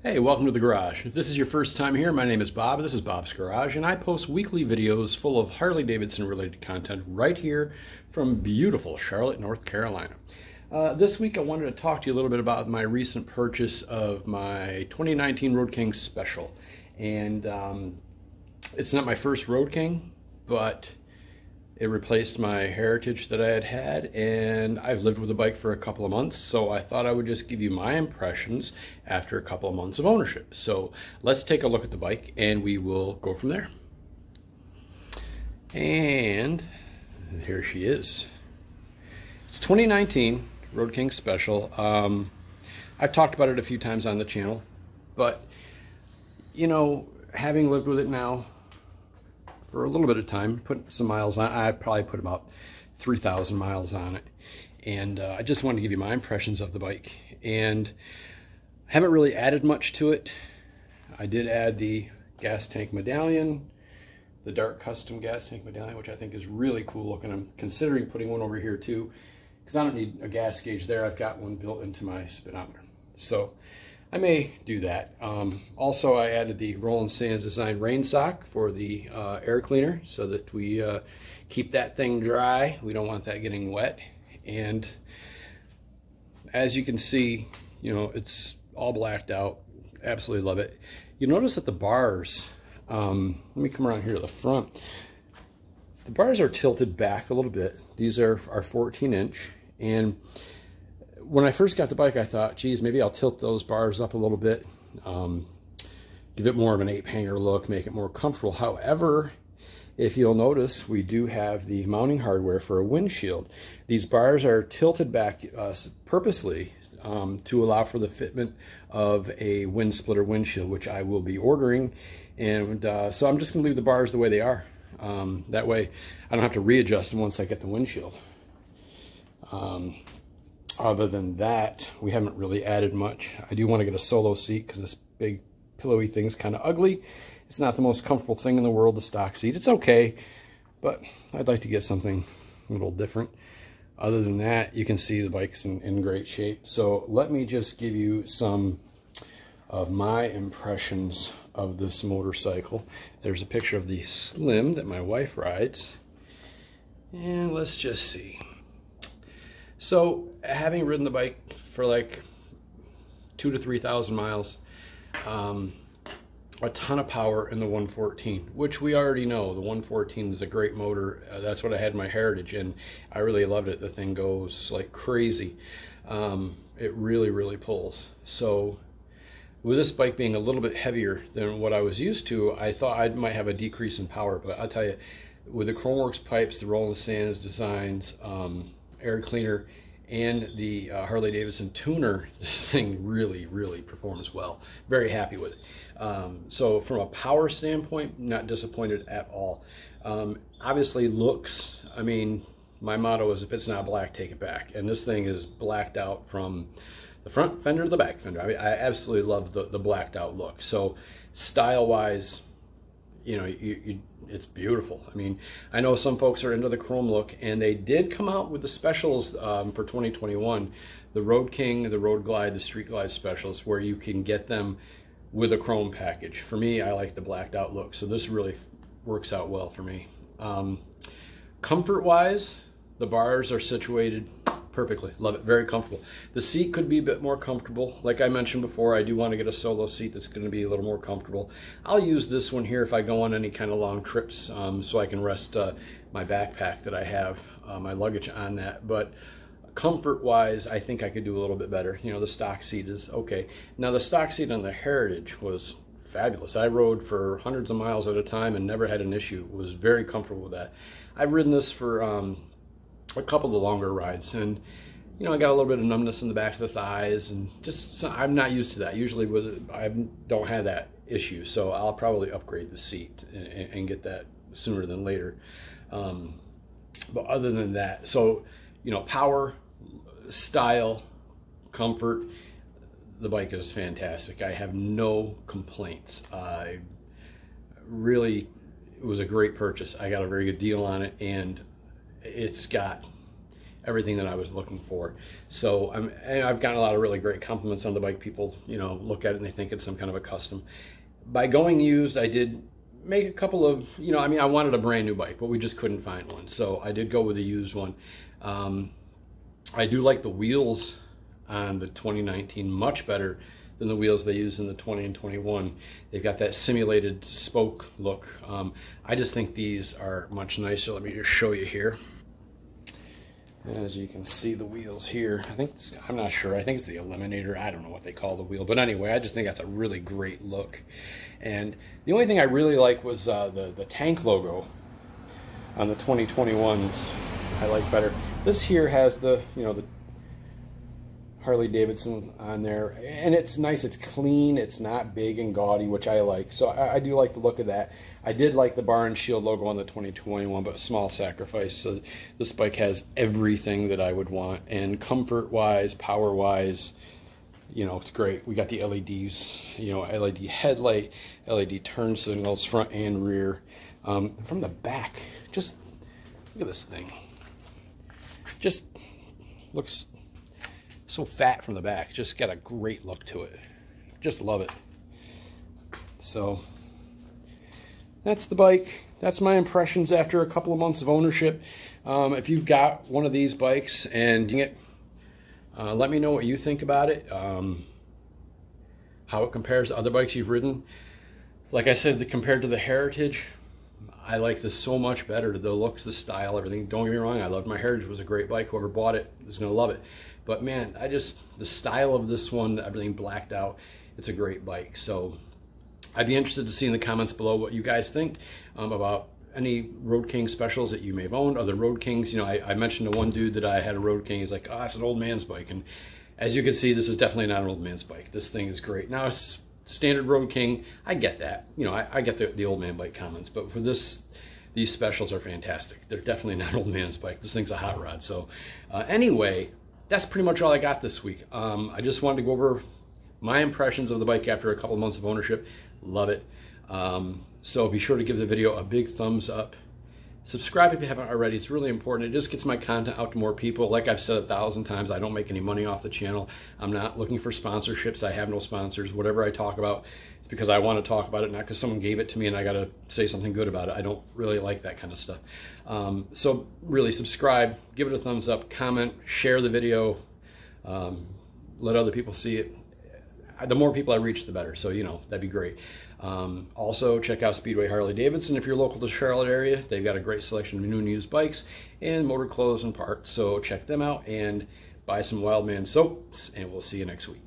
Hey, welcome to the garage. If this is your first time here, my name is Bob. This is Bob's Garage, and I post weekly videos full of Harley-Davidson related content right here from beautiful Charlotte, North Carolina. This week I wanted to talk to you a little bit about my recent purchase of my 2019 Road King Special. And it's not my first Road King, but it replaced my Heritage that I had, and I've lived with the bike for a couple of months, so I thought I would just give you my impressions after a couple of months of ownership. So let's take a look at the bike and we will go from there. And here she is. It's 2019 Road King Special. I've talked about it a few times on the channel, but you know, having lived with it now for a little bit of time, put some miles on. I probably put about 3,000 miles on it, and I just wanted to give you my impressions of the bike. And I haven't really added much to it. I did add the gas tank medallion, the dark custom gas tank medallion, which I think is really cool looking. I'm considering putting one over here too, because I don't need a gas gauge there. I've got one built into my speedometer, so I may do that. Also, I added the Roland Sands Design rain sock for the air cleaner so that we keep that thing dry. We don't want that getting wet. And as you can see, you know, it's all blacked out. Absolutely love it. You notice that the bars, let me come around here to the front. The bars are tilted back a little bit. These are 14-inch, and when I first got the bike, I thought, geez, maybe I'll tilt those bars up a little bit, give it more of an ape hanger look, make it more comfortable. However, if you'll notice, we do have the mounting hardware for a windshield. These bars are tilted back purposely to allow for the fitment of a wind splitter windshield, which I will be ordering. And so I'm just going to leave the bars the way they are. That way I don't have to readjust them once I get the windshield. Other than that, we haven't really added much. I do want to get a solo seat because this big pillowy thing's kind of ugly. It's not the most comfortable thing in the world, the stock seat. It's okay, but I'd like to get something a little different. Other than that, you can see the bike's in great shape. So let me just give you some of my impressions of this motorcycle. There's a picture of the Slim that my wife rides. And let's just see. So, having ridden the bike for like 2,000 to 3,000 miles, a ton of power in the 114, which we already know. The 114 is a great motor. That's what I had in my Heritage, and I really loved it. The thing goes like crazy. It really, really pulls. So, with this bike being a little bit heavier than what I was used to, I thought I might have a decrease in power. But I'll tell you, with the Chromeworks pipes, the Roland Sands designs, air cleaner, and the Harley-Davidson tuner, this thing really, really performs well. Very happy with it. So from a power standpoint, not disappointed at all. Obviously looks, I mean, my motto is if it's not black, take it back. And this thing is blacked out from the front fender to the back fender. I mean, I absolutely love the blacked out look. So style-wise, you know, it's beautiful. I mean, I know some folks are into the chrome look, and they did come out with the specials for 2021, the Road King, the Road Glide, the Street Glide specials, where you can get them with a chrome package. For me, I like the blacked out look, so this really works out well for me. Comfort-wise, the bars are situated perfectly. Love it. Very comfortable. The seat could be a bit more comfortable. Like I mentioned before, I do want to get a solo seat that's going to be a little more comfortable. I'll use this one here if I go on any kind of long trips, so I can rest my backpack that I have, my luggage on that. But comfort-wise, I think I could do a little bit better. You know, the stock seat is okay. Now, the stock seat on the Heritage was fabulous. I rode for hundreds of miles at a time and never had an issue. Was very comfortable with that. I've ridden this for a couple of the longer rides, and you know, I got a little bit of numbness in the back of the thighs, and just I'm not used to that. Usually with it, I don't have that issue, so I'll probably upgrade the seat and get that sooner than later. But other than that, so you know, power, style, comfort, the bike is fantastic. I have no complaints. It was a great purchase. I got a very good deal on it, and it's got everything that I was looking for. So I've gotten a lot of really great compliments on the bike. People, you know, look at it and they think it's some kind of a custom. By going used, I did make a couple of, you know, I mean, I wanted a brand new bike, but we just couldn't find one. So I did go with a used one. I do like the wheels on the 2019 much better than the wheels they use in the 20 and 21. They've got that simulated spoke look. I just think these are much nicer. Let me just show you here. As you can see, the wheels here, I'm not sure, I think it's the Eliminator. I don't know what they call the wheel, but anyway, I just think that's a really great look. And the only thing I really like was the tank logo on the 2021s. I like better. This here has the, you know, the Harley Davidson on there, and it's nice, it's clean, it's not big and gaudy, which I like. So I do like the look of that. I did like the bar and shield logo on the 2021, but a small sacrifice. So this bike has everything that I would want, and comfort wise, power wise, you know, it's great. We got the LEDs, you know, LED headlight, LED turn signals, front and rear. From the back, just look at this thing. Just looks so fat from the back. Just got a great look to it. Just love it. So that's the bike. That's my impressions after a couple of months of ownership. If you've got one of these bikes and let me know what you think about it, how it compares to other bikes you've ridden. Like I said, compared to the Heritage, I like this so much better. The looks, the style, everything. Don't get me wrong, I loved my Heritage. It was a great bike. Whoever bought it is going to love it. But man, the style of this one, everything blacked out, it's a great bike. So I'd be interested to see in the comments below what you guys think about any Road King specials that you may have owned, other Road Kings. You know, I mentioned to one dude that I had a Road King. He's like, oh, it's an old man's bike. And as you can see, this is definitely not an old man's bike. This thing is great. Now, it's standard Road King. I get that. You know, I get the old man bike comments. But for this, these specials are fantastic. They're definitely not an old man's bike. This thing's a hot rod. So anyway, that's pretty much all I got this week. I just wanted to go over my impressions of the bike after a couple months of ownership. Love it. So be sure to give the video a big thumbs up. Subscribe if you haven't already. It's really important. It just gets my content out to more people. Like I've said 1,000 times, I don't make any money off the channel. I'm not looking for sponsorships. I have no sponsors. Whatever I talk about, it's because I want to talk about it, not because someone gave it to me and I got to say something good about it. I don't really like that kind of stuff. So really subscribe, give it a thumbs up, comment, share the video, let other people see it. The more people I reach, the better. So, you know, that'd be great. Also, check out Speedway Harley Davidson if you're local to the Charlotte area. They've got a great selection of new and used bikes and motor clothes and parts. So check them out and buy some Wildman soaps, and we'll see you next week.